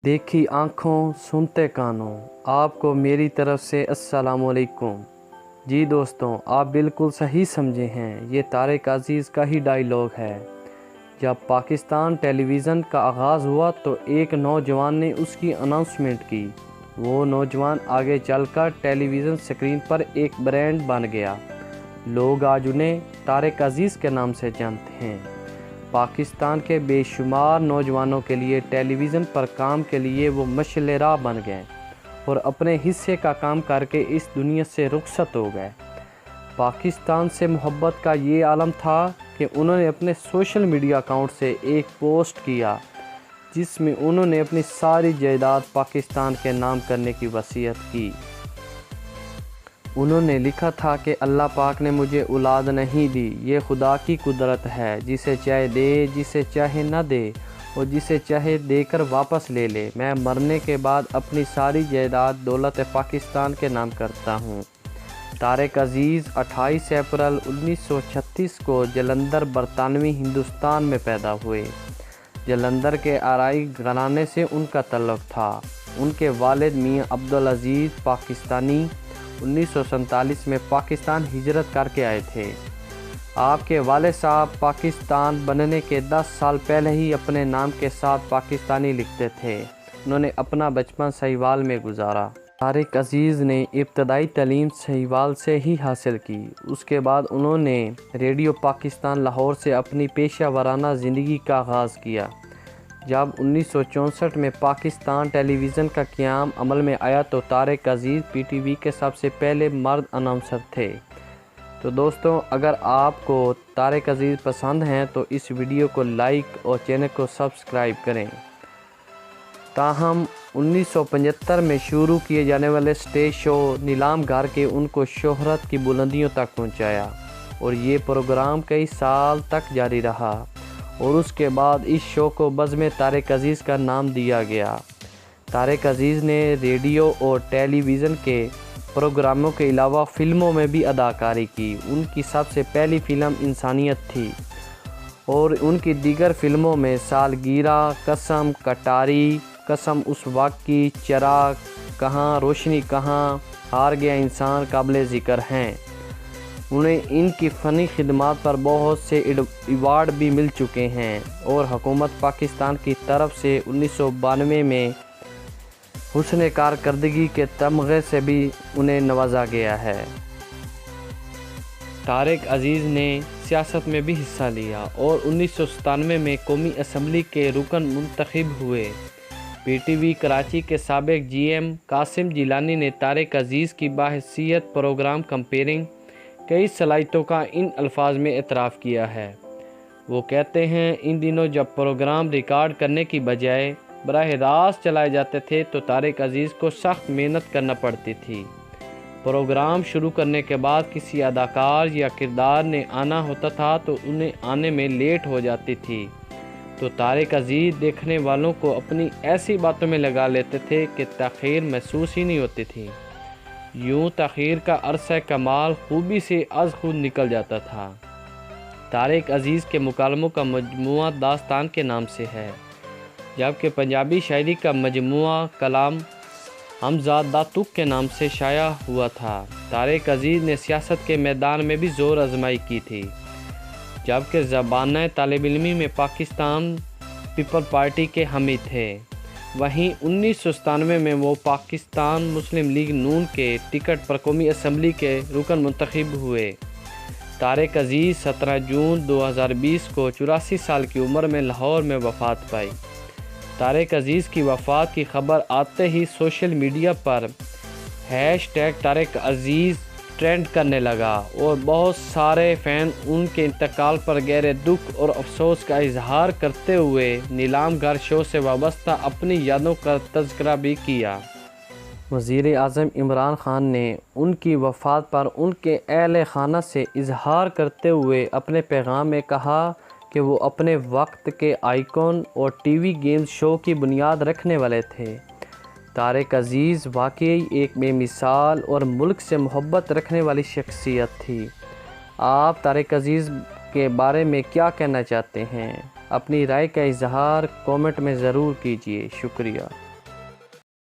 देखी आँखों सुनते कानों, आपको मेरी तरफ से अस्सलाम वालेकुम। जी दोस्तों, आप बिल्कुल सही समझे हैं, ये तारिक अज़ीज़ का ही डायलॉग है। जब पाकिस्तान टेलीविज़न का आगाज़ हुआ तो एक नौजवान ने उसकी अनाउंसमेंट की। वो नौजवान आगे चलकर टेलीविज़न स्क्रीन पर एक ब्रांड बन गया। लोग आज उन्हें तारिक अज़ीज़ के नाम से जानते हैं। पाकिस्तान के बेशुमार नौजवानों के लिए टेलीविज़न पर काम के लिए वो मशाल राह बन गए और अपने हिस्से का काम करके इस दुनिया से रुखसत हो गए। पाकिस्तान से मोहब्बत का ये आलम था कि उन्होंने अपने सोशल मीडिया अकाउंट से एक पोस्ट किया जिसमें उन्होंने अपनी सारी जायदाद पाकिस्तान के नाम करने की वसीयत की। उन्होंने लिखा था कि अल्लाह पाक ने मुझे औलाद नहीं दी, ये खुदा की कुदरत है, जिसे चाहे दे, जिसे चाहे न दे और जिसे चाहे देकर वापस ले ले। मैं मरने के बाद अपनी सारी जायदाद दौलत पाकिस्तान के नाम करता हूँ। तारिक अज़ीज़ 28 अप्रैल 1936 को जलंधर बरतानवी हिंदुस्तान में पैदा हुए। जलंधर के आरई घराने से उनका तल्लुक़ था। उनके वालिद मियाँ अब्दुल अज़ीज़ पाकिस्तानी 1947 में पाकिस्तान हिजरत करके आए थे। आपके वालिद साहब पाकिस्तान बनने के 10 साल पहले ही अपने नाम के साथ पाकिस्तानी लिखते थे। उन्होंने अपना बचपन सहीवाल में गुजारा। तारिक अज़ीज़ ने इब्तदाई तालीम सहीवाल से ही हासिल की। उसके बाद उन्होंने रेडियो पाकिस्तान लाहौर से अपनी पेशा वराना ज़िंदगी का आगाज़ किया। जब 1964 में पाकिस्तान टेलीविज़न का क़याम अमल में आया तो तारिक अज़ीज़ पीटीवी के सबसे पहले मर्द अनाउंसर थे। तो दोस्तों, अगर आपको तारिक अज़ीज़ पसंद हैं तो इस वीडियो को लाइक और चैनल को सब्सक्राइब करें। ताहम 1975 में शुरू किए जाने वाले स्टेज शो नीलाम घर के उनको शोहरत की बुलंदियों तक पहुंचाया और ये प्रोग्राम कई साल तक जारी रहा और उसके बाद इस शो को बज़्म तारिक अज़ीज़ का नाम दिया गया। तारिक अज़ीज़ ने रेडियो और टेलीविज़न के प्रोग्रामों के अलावा फ़िल्मों में भी अदाकारी की। उनकी सबसे पहली फ़िल्म इंसानियत थी और उनकी दीगर फ़िल्मों में सालगिरह, कसम, कटारी, कसम उस वक्त की, चिराग, कहाँ रोशनी कहाँ, हार गया इंसान काबिल ज़िक्र हैं। उन्हें इनकी फ़नी खिदमात पर बहुत से अवार्ड भी मिल चुके हैं और हुकूमत पाकिस्तान की तरफ से 1992 में हुस्न कारकर्दगी के तमग़े से भी उन्हें नवाजा गया है। तारिक अज़ीज़ ने सियासत में भी हिस्सा लिया और 1997 में कौमी असम्बली के रुकन मुंतखब हुए। पीटीवी कराची के साबिक़ जीएम कासिम जिलानी ने तारिक अज़ीज़ की बाहैसियत प्रोग्राम कंपेयरिंग कई सलाहियतों का इन अल्फाज में एतराफ़ किया है। वो कहते हैं, इन दिनों जब प्रोग्राम रिकॉर्ड करने की बजाय बराह रास्त चलाए जाते थे तो तारिक अज़ीज़ को सख्त मेहनत करना पड़ती थी। प्रोग्राम शुरू करने के बाद किसी अदाकार या किरदार ने आना होता था तो उन्हें आने में लेट हो जाती थी, तो तारिक अज़ीज़ देखने वालों को अपनी ऐसी बातों में लगा लेते थे कि ताख़ीर महसूस ही नहीं होती थी। यूँ ताख़ीर का अरसा कमाल खूबी से अज़ खुद निकल जाता था। तारिक अज़ीज़ के मुकालमों का मजमुआ दास्तान के नाम से है, जबकि पंजाबी शायरी का मजमुआ कलाम हमज़ाद दातुक के नाम से शाया हुआ था। तारिक अज़ीज़ ने सियासत के मैदान में भी ज़ोर आजमाई की थी, जबकि ज़बान तालिब इल्मी में पाकिस्तान पीपल पार्टी के हामी थे। वहीं 1997 में वो पाकिस्तान मुस्लिम लीग नून के टिकट पर कौमी असम्बली के रुकन मुंतखब हुए। तारिक अज़ीज़ 17 जून 2020 को 84 साल की उम्र में लाहौर में वफ़ात पाई। तारिक अज़ीज़ की वफ़ात की खबर आते ही सोशल मीडिया पर #तारिक अज़ीज़ ट्रेंड करने लगा और बहुत सारे फ़ैन उनके इंतकाल पर गहरे दुख और अफसोस का इजहार करते हुए नीलाम घर शो से वाबस्ता अपनी यादों का तज़किरा भी किया। वज़ीर आज़म इमरान ख़ान ने उनकी वफ़ात पर उनके अहले ख़ाना से इजहार करते हुए अपने पैगाम में कहा कि वो अपने वक्त के आइकॉन और टीवी गेम शो की बुनियाद रखने वाले थे। तारिक अज़ीज़ वाकई एक बेमिसाल और मुल्क से मोहब्बत रखने वाली शख्सियत थी। आप तारिक अज़ीज़ के बारे में क्या कहना चाहते हैं? अपनी राय का इजहार कमेंट में ज़रूर कीजिए। शुक्रिया।